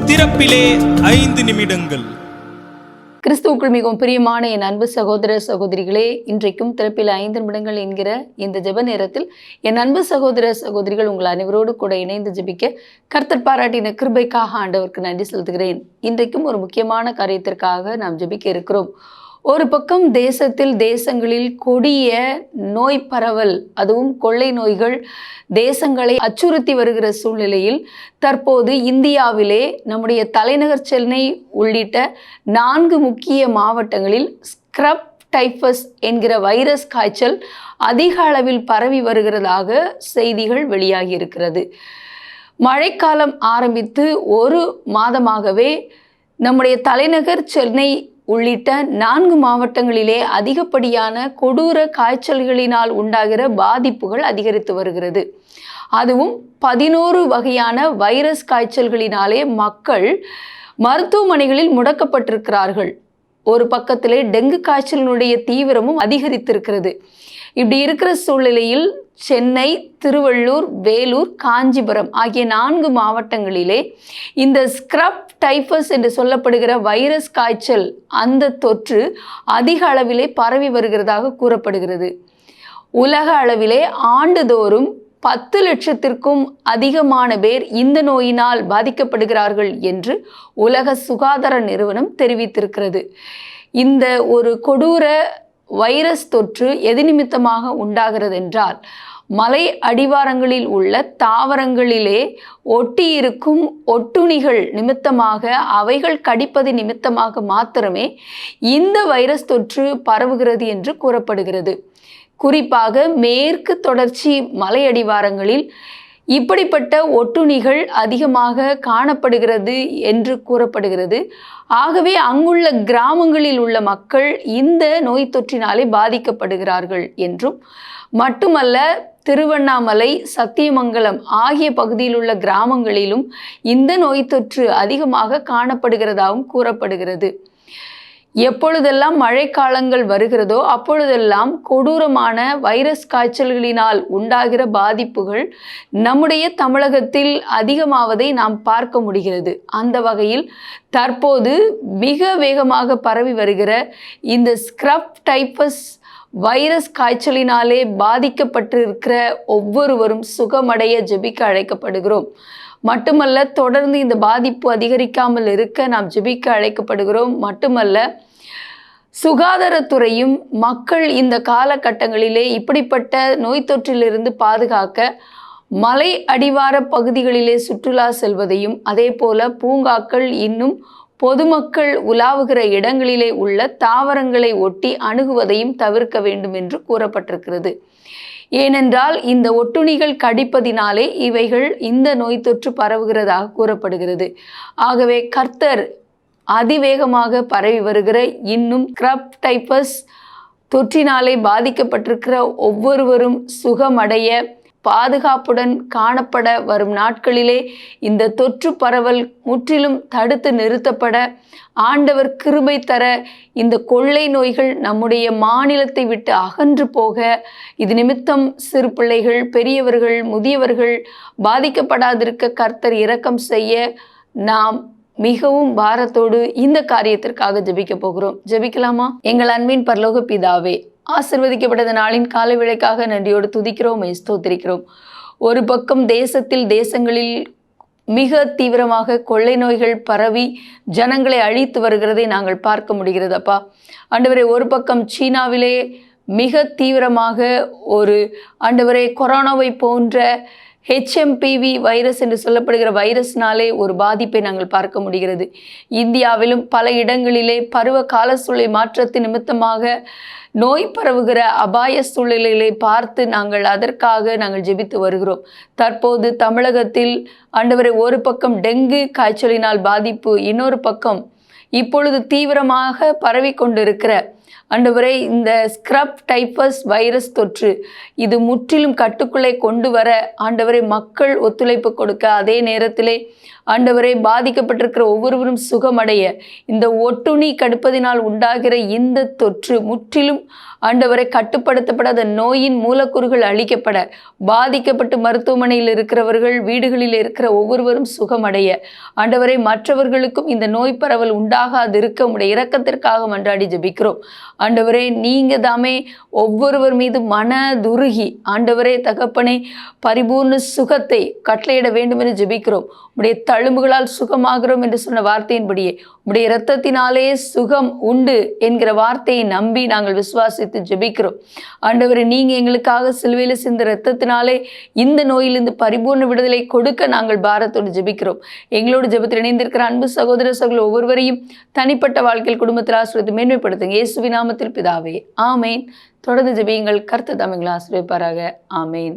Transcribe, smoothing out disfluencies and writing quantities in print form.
திறப்பிலே 5 நிமிடங்கள். கிறிஸ்துவுக்குள் மிகவும் பிரியமான என் அன்பு சகோதர சகோதரிகளே, இன்றைக்கும் திறப்பில் 5 நிமிடங்கள் என்கிற இந்த ஜெப நேரத்தில் என் அன்பு சகோதர சகோதரிகள் உங்கள் அனைவரோடு கூட இணைந்து ஜெபிக்க கர்த்தர் பாராட்டின கிருபைக்காக ஆண்டவருக்கு நன்றி செலுத்துகிறேன். இன்றைக்கும் ஒரு முக்கியமான காரியத்திற்காக நாம் ஜெபிக்க இருக்கிறோம். ஒரு பக்கம் தேசங்களில் கொடிய நோய் பரவல், அதுவும் கொள்ளை நோய்கள் தேசங்களை அச்சுறுத்தி வருகிற சூழ்நிலையில் தற்போது இந்தியாவிலே நம்முடைய தலைநகர் சென்னை உள்ளிட்ட 4 முக்கிய மாவட்டங்களில் ஸ்க்ரப் டைஃபஸ் என்கிற வைரஸ் காய்ச்சல் அதிக அளவில் பரவி வருகிறதாக செய்திகள் வெளியாகி இருக்கிறது. மழைக்காலம் ஆரம்பித்து ஒரு மாதமாகவே நம்முடைய தலைநகர் சென்னை உள்ளிட்ட 4 மாவட்டங்களிலே அதிகப்படியான கொடூர காய்ச்சல்களினால் உண்டாகிற பாதிப்புகள் அதிகரித்து வருகிறது. அதுவும் 11 வகையான வைரஸ் காய்ச்சல்களினாலே மக்கள் மருத்துவமனைகளில் முடக்கப்பட்டிருக்கிறார்கள். ஒரு பக்கத்திலே டெங்கு காய்ச்சலினுடைய தீவிரமும் அதிகரித்திருக்கிறது. இப்படி இருக்கிற சூழ்நிலையில் சென்னை, திருவள்ளூர், வேலூர், காஞ்சிபுரம் ஆகிய 4 மாவட்டங்களிலே இந்த ஸ்க்ரப் டைஃபஸ் என்று சொல்லப்படுகிற வைரஸ் காய்ச்சல் அந்த தொற்று அதிக அளவிலே பரவி வருகிறதாக கூறப்படுகிறது. உலக அளவிலே ஆண்டுதோறும் 10 லட்சத்திற்கும் அதிகமான பேர் இந்த நோயினால் பாதிக்கப்படுகிறார்கள் என்று உலக சுகாதார நிறுவனம் தெரிவித்திருக்கிறது. இந்த ஒரு கொடூர வைரஸ் தொற்று எது நிமித்தமாக உண்டாகிறது என்றால், மலை அடிவாரங்களில் உள்ள தாவரங்களிலே ஒட்டியிருக்கும் ஒட்டுண்ணிகள் நிமித்தமாக, அவைகள் கடிப்பது நிமித்தமாக மாத்திரமே இந்த வைரஸ் தொற்று பரவுகிறது என்று கூறப்படுகிறது. குறிப்பாக மேற்கு தொடர்ச்சி மலை அடிவாரங்களில் இப்படிப்பட்ட ஒட்டுண்ணிகள் அதிகமாக காணப்படுகிறது என்று கூறப்படுகிறது. ஆகவே அங்குள்ள கிராமங்களில் உள்ள மக்கள் இந்த நோய் தொற்றினாலே பாதிக்கப்படுகிறார்கள் என்றும் மட்டுமல்ல, திருவண்ணாமலை, சத்தியமங்கலம் ஆகிய பகுதியில் உள்ள கிராமங்களிலும் இந்த நோய் தொற்று அதிகமாக காணப்படுகிறதாகவும் கூறப்படுகிறது. எப்பொழுதெல்லாம் மழைக்காலங்கள் வருகிறதோ அப்பொழுதெல்லாம் கொடூரமான வைரஸ் காய்ச்சல்களினால் உண்டாகிற பாதிப்புகள் நம்முடைய தமிழகத்தில் அதிகமாவதை நாம் பார்க்க முடிகிறது. அந்த வகையில் தற்போது மிக வேகமாக பரவி வருகிற இந்த ஸ்க்ரப் டைஃபஸ் வைரஸ் காய்ச்சலினாலே பாதிக்கப்பட்டிருக்கிற ஒவ்வொருவரும் சுகமடைய ஜெபிக்க அழைக்கப்படுகிறோம். மட்டுமல்ல, தொடர்ந்து இந்த பாதிப்பு அதிகரிக்காமல் இருக்க நாம் ஜெபிக்க அழைக்கப்படுகிறோம். மட்டுமல்ல, சுகாதாரத்துறையும் மக்கள் இந்த காலகட்டங்களிலே இப்படிப்பட்ட நோய் தொற்றிலிருந்து பாதுகாக்க மலை அடிவார பகுதிகளிலே சுற்றுலா செல்வதையும், அதே போல பூங்காக்கள் இன்னும் பொதுமக்கள் உலாவுகிற இடங்களிலே உள்ள தாவரங்களை ஒட்டி அணுகுவதையும் தவிர்க்க வேண்டும் என்று கூறப்பட்டிருக்கிறது. ஏனென்றால் இந்த ஒட்டுண்ணிகள் கடிப்பதினாலே இவைகள் இந்த நோய் தொற்று பரவுகிறதாக கூறப்படுகிறது. ஆகவே கர்த்தர் அதிவேகமாக பரவி வருகிற இன்னும் ஸ்க்ரப் டைஃபஸ் தொற்றினாலே பாதிக்கப்பட்டிருக்கிற ஒவ்வொருவரும் சுகமடைய, பாதுகாப்புடன் காணப்பட வரும் நாட்களிலே இந்த தொற்று பரவல் முற்றிலும் தடுத்து நிறுத்தப்பட ஆண்டவர் கிருபை தர, இந்த கொள்ளை நோய்கள் நம்முடைய மாநிலத்தை விட்டு அகன்று போக, இது நிமித்தம் சிறு பிள்ளைகள், பெரியவர்கள், முதியவர்கள் பாதிக்கப்படாதிருக்க கர்த்தர் இரக்கம் செய்ய நாம் மிகவும் பாரத்தோடு இந்த காரியத்திற்காக ஜெபிக்க போகிறோம். ஜெபிக்கலாமா? எங்கள் அன்பின் பரலோக பிதாவே, ஆசீர்வதிக்கப்பட்ட நாளின் காலை வேளைக்காக நன்றியோடு துதிக்கிறோம், ஸ்தோத்திரிக்கிறோம். ஒரு பக்கம் தேசங்களில் மிக தீவிரமாக கொள்ளை நோய்கள் பரவி ஜனங்களை அழித்து வருகிறதை நாங்கள் பார்க்க முடிகிறது அப்பா. ஆண்டவரே, ஒரு பக்கம் சீனாவிலே மிக தீவிரமாக ஒரு ஆண்டவரே கொரோனாவை போன்ற HMPV வைரஸ் என்று சொல்லப்படுகிற வைரஸ்னாலே ஒரு பாதிப்பை நாங்கள் பார்க்க முடிகிறது. இந்தியாவிலும் பல இடங்களிலே பருவ கால சூழலை மாற்றத்தின் நிமித்தமாக நோய் பரவுகிற அபாய சூழ்நிலைகளை பார்த்து அதற்காக நாங்கள் ஜெபித்து வருகிறோம். தற்போது தமிழகத்தில் ஆண்டவரே, ஒரு பக்கம் டெங்கு காய்ச்சலினால் பாதிப்பு, இன்னொரு பக்கம் இப்பொழுது தீவிரமாக பரவி கொண்டிருக்கிற ஆண்டவரே இந்த ஸ்க்ரப் டைஃபஸ் வைரஸ் தொற்று, இது முற்றிலும் கட்டுக்குள்ளே கொண்டு வர ஆண்டவரே மக்கள் ஒத்துழைப்பு கொடுக்க, அதே நேரத்திலே ஆண்டவரே, பாதிக்கப்பட்டிருக்கிற ஒவ்வொருவரும் சுகமடைய, இந்த ஒட்டுண்ணி கடுப்பதினால் உண்டாகிற இந்த தொற்று முற்றிலும் ஆண்டவரை கட்டுப்படுத்தப்படாத நோயின் மூலக்கூறுகள் அழிக்கப்பட, பாதிக்கப்பட்டு மருத்துவமனையில் இருக்கிறவர்கள், வீடுகளில் இருக்கிற ஒவ்வொருவரும் சுகமடைய, ஆண்டவரை மற்றவர்களுக்கும் இந்த நோய் பரவல் உண்டாகாதிருக்க உம்முடைய இரக்கத்திற்காக மன்றாடி ஜெபிக்கிறோம். ஆண்டவரே, நீங்க தாமே ஒவ்வொருவர் மீது மனதுருகி ஆண்டவரே தகப்பனே பரிபூர்ண சுகத்தை கட்டளையிட வேண்டும் என்று ஜெபிக்கிறோம். உம்முடைய தழும்புகளால் சுகமாகிறோம் என்று சொன்ன வார்த்தையின்படியே உம்முடைய இரத்தத்தினாலே சுகம் உண்டு என்கிற வார்த்தையை நம்பி நாங்கள் விசுவாசித்து ஜெபிக்கிறோம். ஆண்டவரே, நீங்க எங்களுக்காக சிலுவையில் சிந்த இரத்தத்தினாலே இந்த நோயிலிருந்து பரிபூர்ண விடுதலை கொடுக்க நாங்கள் பாரத்தோடு ஜெபிக்கிறோம். எங்களோடு ஜெபத்தில் இணைந்திருக்கிற அன்பு சகோதர சகோதரர் ஒவ்வொருவரையும் தனிப்பட்ட வாழ்க்கையில் குடும்பத்தில் ஆசீர்வதித்து மேன்மைப்படுத்துங்க. இயேசுவின் நாமத்தில் பிதாவே, ஆமேன். தொடர்ந்து ஜெபியுங்கள். கர்த்தர் தாமே உங்களை ஆசீர்வதிப்பாராக. ஆமேன்.